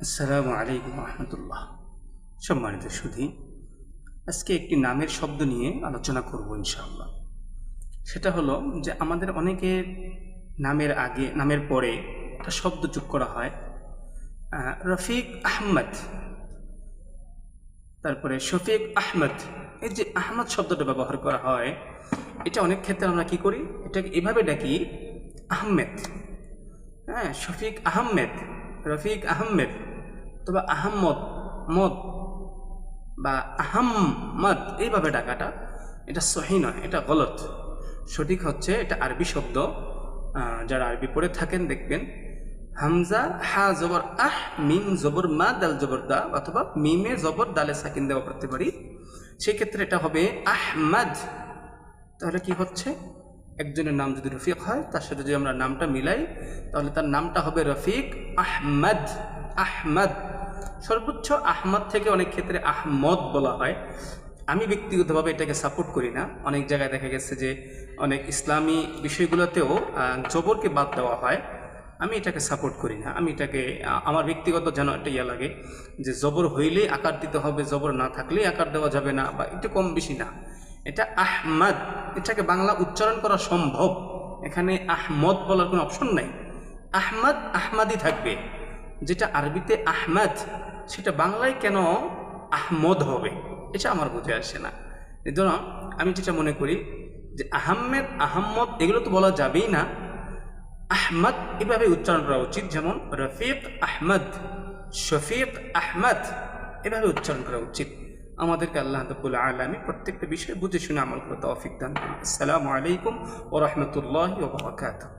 আসসালামু আলাইকুম রহমতুল্লাহ। সম্মানিত সুধী, আজকে একটি নামের শব্দ নিয়ে আলোচনা করব ইনশাআল্লাহ। সেটা হলো যে আমাদের অনেকের নামের আগে নামের পরে একটা শব্দ যোগ করা হয়, রফিক আহমদ, তারপরে শফিক আহমদ। এই যে আহমদ শব্দটা ব্যবহার করা হয়, এটা অনেক ক্ষেত্রে আমরা কি করি, এটাকে এভাবে ডাকি আহমেদ। হ্যাঁ, শফিক আহমেদ, রফিক আহমেদ, তবে আহম্মদ মদ বা আহম্মদ এইভাবে ডাকাটা এটা সহি নয়, এটা গলত। সঠিক হচ্ছে এটা আরবি শব্দ। যারা আরবি পড়ে থাকেন দেখবেন হামজা হা জবর আহ, মিম জবর মা, দাল জবর দা, অথবা মিমে জবর দালে সাকিন দেওয়া করতে পারি। সেক্ষেত্রে এটা হবে আহমদ। তাহলে কি হচ্ছে, একজনের নাম যদি রফিক হয়, তার সাথে যদি আমরা নামটা মিলাই, তাহলে তার নামটা হবে রফিক আহমদ। আহমদ সর্বোচ্চ আহমদ থেকে অনেক ক্ষেত্রে আহমদ বলা হয়। আমি ব্যক্তিগতভাবে এটাকে সাপোর্ট করি না। অনেক জায়গায় দেখা গেছে যে অনেক ইসলামী বিষয়গুলোতেও জবরকে বাদ দেওয়া হয়। আমি এটাকে সাপোর্ট করি না। আমি এটাকে আমার ব্যক্তিগত যেন একটা ইয়া লাগে যে জবর হইলেই আকার দিতে হবে, জবর না থাকলেই আকার দেওয়া যাবে না, বা একটু কম বেশি না। এটা আহমদ, এটাকে বাংলা উচ্চারণ করা সম্ভব। এখানে আহমদ বলার কোনো অপশন নাই। আহমদ আহমাদি থাকবে। যেটা আরবিতে আহমদ, সেটা বাংলায় কেন আহমদ হবে, এটা আমার বুঝে আসে না। এই জন্য আমি যেটা মনে করি যে আহমেদ আহম্মদ এগুলো তো বলা যাবেই না, আহমদ এভাবে উচ্চারণ করা উচিত। যেমন রফিক আহমদ, শফিক আহমদ এভাবে উচ্চারণ করা উচিত। আমাদেরকে আল্লাহ রাব্বুল আলামিন প্রত্যেকটা বিষয় বুঝে শুনে আমল করতে তৌফিক দান করুন। আসসালামু আলাইকুম ওয়া রাহমাতুল্লাহি ওয়া বারাকাতুহু।